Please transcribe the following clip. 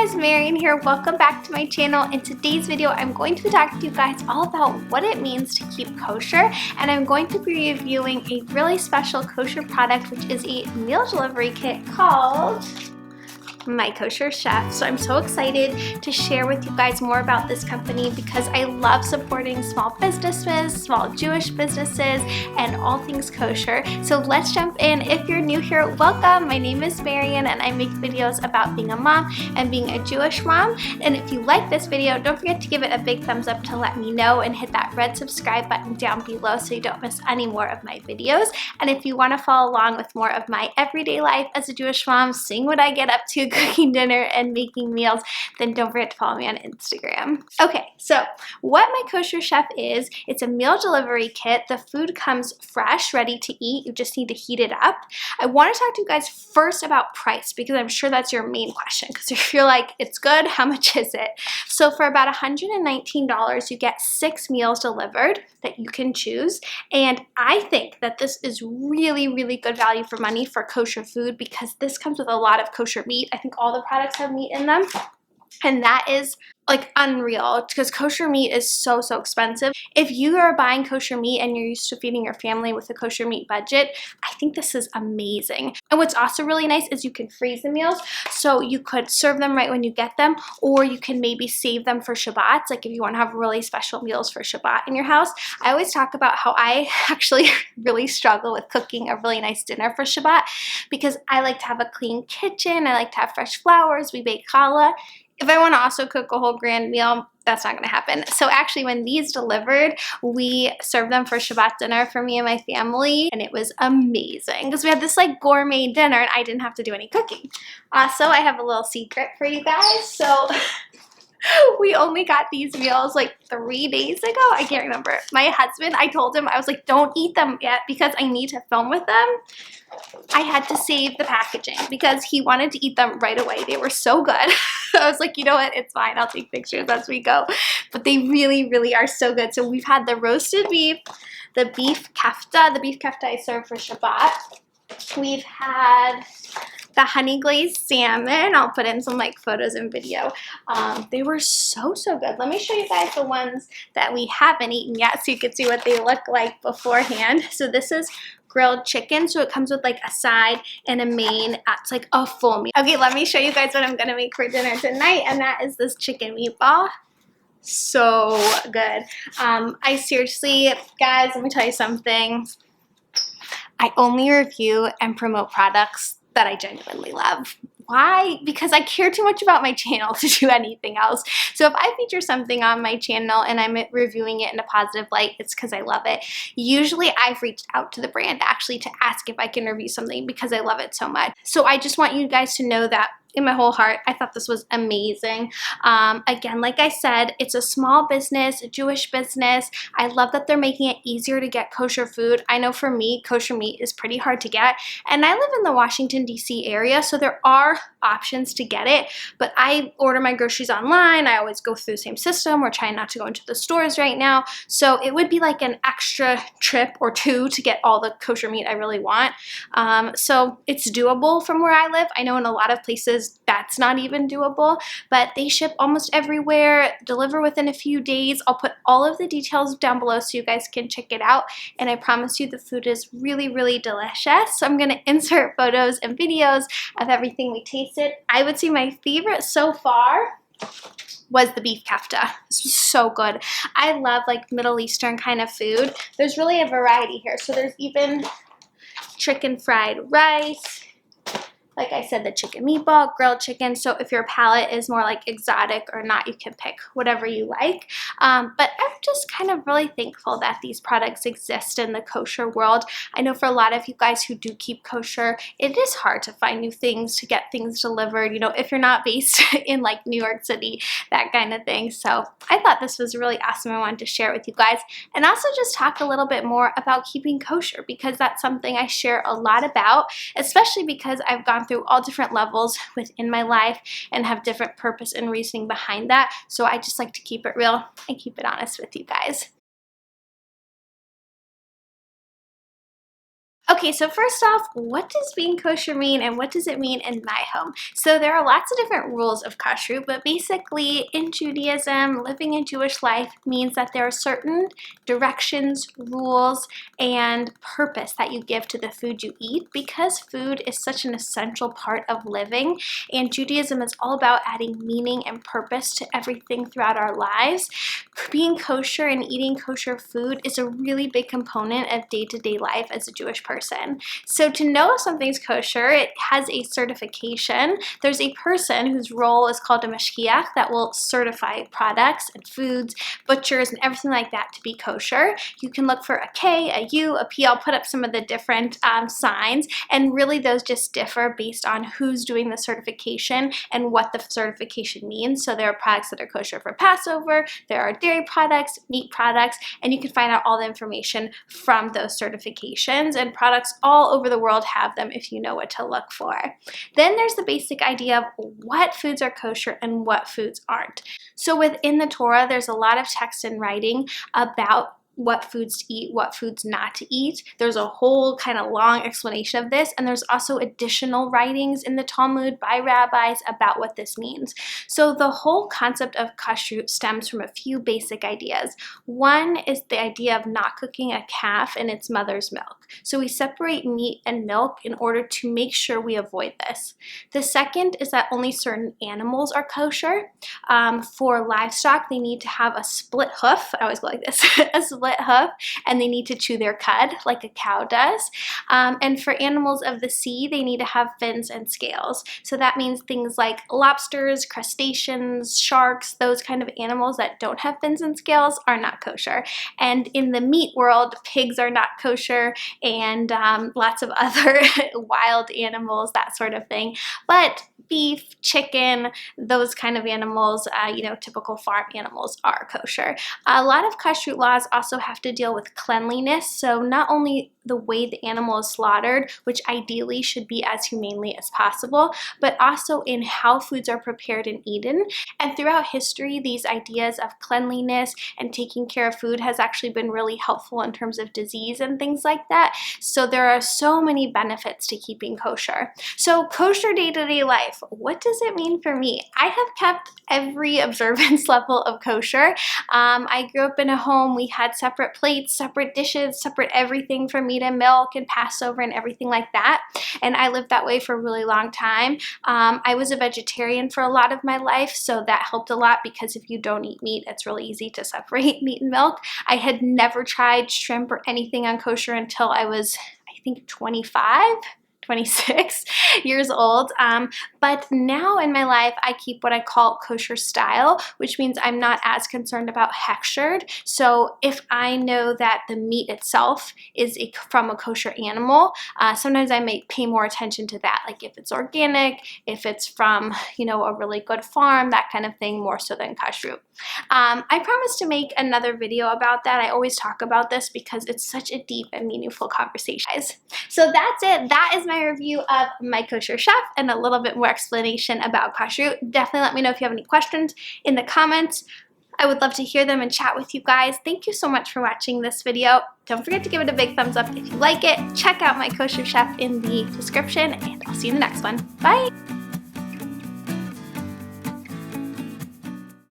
guys, Marian here. Welcome back to my channel. In today's video, I'm going to be talking to you guys all about what it means to keep kosher, and I'm going to be reviewing a really special kosher product, which is a meal delivery kit called My Kosher Chef. So I'm so excited to share with you guys more about this company because I love supporting small businesses, small Jewish businesses, and all things kosher. So let's jump in. If you're new here, welcome. My name is Marian and I make videos about being a mom and being a Jewish mom. And if you like this video, don't forget to give it a big thumbs up to let me know and hit that red subscribe button down below so you don't miss any more of my videos. And if you want to follow along with more of my everyday life as a Jewish mom, seeing what I get up to, cooking dinner and making meals, then don't forget to follow me on Instagram. Okay, so what My Kosher Chef is, it's a meal delivery kit. The food comes fresh, ready to eat. You just need to heat it up. I want to talk to you guys first about price because I'm sure that's your main question, because if you're like, it's good, how much is it? So for about $119, you get 6 meals delivered that you can choose. And I think that this is really, really good value for money for kosher food because this comes with a lot of kosher meat. I think all the products have meat in them. And that is like unreal because kosher meat is so expensive. If you are buying kosher meat and you're used to feeding your family with a kosher meat budget, I think this is amazing. And what's also really nice is you can freeze the meals. So you could serve them right when you get them, or you can maybe save them for Shabbats. Like if you want to have really special meals for Shabbat in your house. I always talk about how I actually really struggle with cooking a really nice dinner for Shabbat because I like to have a clean kitchen. I like to have fresh flowers. We bake challah. If I want to also cook a whole grand meal, that's not going to happen. So actually when these delivered, we served them for Shabbat dinner for me and my family, and it was amazing because we had this like gourmet dinner and I didn't have to do any cooking. Also, I have a little secret for you guys. So we only got these meals like 3 days ago. I can't remember. My husband, I told him, I was like, don't eat them yet because I need to film with them. I had to save the packaging because he wanted to eat them right away. They were so good. I was like, you know what? It's fine. I'll take pictures as we go. But they really, really are so good. So we've had the roasted beef, the beef kefta. The beef kefta I served for Shabbat. We've had the honey glazed salmon. I'll put in some like photos and video. They were so good. Let me show you guys the ones that we haven't eaten yet so you can see what they look like beforehand. So this is grilled chicken. So it comes with like a side and a main. It's like a full meal. Okay, let me show you guys what I'm gonna make for dinner tonight, and that is this chicken meatball. So good. I seriously, guys, let me tell you something. I only review and promote products that I genuinely love. Why? Because I care too much about my channel to do anything else. So if I feature something on my channel and I'm reviewing it in a positive light, it's because I love it. Usually I've reached out to the brand actually to ask if I can review something because I love it so much. So I just want you guys to know that in my whole heart, I thought this was amazing. Again, like I said, it's a small business, a Jewish business. I love that they're making it easier to get kosher food. I know for me, kosher meat is pretty hard to get. And I live in the Washington, D.C. area, so there are options to get it. But I order my groceries online. I always go through the same system. We're trying not to go into the stores right now. So it would be like an extra trip or two to get all the kosher meat I really want. So it's doable from where I live. I know in a lot of places, that's not even doable, but they ship almost everywhere, deliver within a few days. I'll put all of the details down below so you guys can check it out, and I promise you the food is really, really delicious. So I'm going to insert photos and videos of everything we tasted. I would say my favorite so far was the beef kefta. This was so good. I love like Middle Eastern kind of food. There's really a variety here. So there's even chicken fried rice. Like I said, the chicken meatball, grilled chicken. So if your palate is more like exotic or not, you can pick whatever you like. But I'm just kind of really thankful that these products exist in the kosher world. I know for a lot of you guys who do keep kosher, it is hard to find new things, to get things delivered, you know, if you're not based in like New York City, that kind of thing. So I thought this was really awesome. I wanted to share it with you guys and also just talk a little bit more about keeping kosher because that's something I share a lot about, especially because I've gone through all different levels within my life and have different purpose and reasoning behind that. So I just like to keep it real and keep it honest with you guys. Okay, so first off, what does being kosher mean and what does it mean in my home? So there are lots of different rules of kashrut, but basically in Judaism, living a Jewish life means that there are certain directions, rules, and purpose that you give to the food you eat because food is such an essential part of living, and Judaism is all about adding meaning and purpose to everything throughout our lives. Being kosher and eating kosher food is a really big component of day-to-day life as a Jewish person. So to know if something's kosher, it has a certification. There's a person whose role is called a mashgiach that will certify products and foods, butchers, and everything like that to be kosher. You can look for a K, a U, a P. I'll put up some of the different signs, and really those just differ based on who's doing the certification and what the certification means. So there are products that are kosher for Passover, there are dairy products, meat products, and you can find out all the information from those certifications, and products all over the world have them if you know what to look for. Then there's the basic idea of what foods are kosher and what foods aren't. So within the Torah, there's a lot of text and writing about what foods to eat, what foods not to eat. There's a whole kind of long explanation of this, and there's also additional writings in the Talmud by rabbis about what this means. So the whole concept of kashrut stems from a few basic ideas. One is the idea of not cooking a calf in its mother's milk. So we separate meat and milk in order to make sure we avoid this. The second is that only certain animals are kosher. For livestock, they need to have a split hoof. I always go like this, a split hoof, and they need to chew their cud like a cow does. And for animals of the sea, they need to have fins and scales. So that means things like lobsters, crustaceans, sharks, those kind of animals that don't have fins and scales are not kosher. And in the meat world, pigs are not kosher, and lots of other wild animals, that sort of thing. But beef, chicken, those kind of animals, typical farm animals are kosher. A lot of kashrut laws also have to deal with cleanliness, so not only the way the animal is slaughtered, which ideally should be as humanely as possible, but also in how foods are prepared and eaten. And throughout history, these ideas of cleanliness and taking care of food has actually been really helpful in terms of disease and things like that. So there are so many benefits to keeping kosher. So kosher day-to-day life, what does it mean for me? I have kept every observance level of kosher. I grew up in a home, we had separate plates, separate dishes, separate everything for meat and milk and Passover and everything like that. And I lived that way for a really long time. I was a vegetarian for a lot of my life, so that helped a lot because if you don't eat meat, it's really easy to separate meat and milk. I had never tried shrimp or anything on kosher until I was, I think, 26 years old. But now in my life, I keep what I call kosher style, which means I'm not as concerned about hechshered. So if I know that the meat itself is from a kosher animal, sometimes I may pay more attention to that, like if it's organic, if it's from, a really good farm, that kind of thing, more so than kashrut. I promise to make another video about that. I always talk about this because it's such a deep and meaningful conversation. So that's it. That is my review of my kosher chef and a little bit more explanation about kashrut. Definitely let me know if you have any questions in the comments. I would love to hear them and chat with you guys. Thank you so much for watching this video. Don't forget to give it a big thumbs up if you like it. Check out my kosher chef in the description, and I'll see you in the next one. Bye!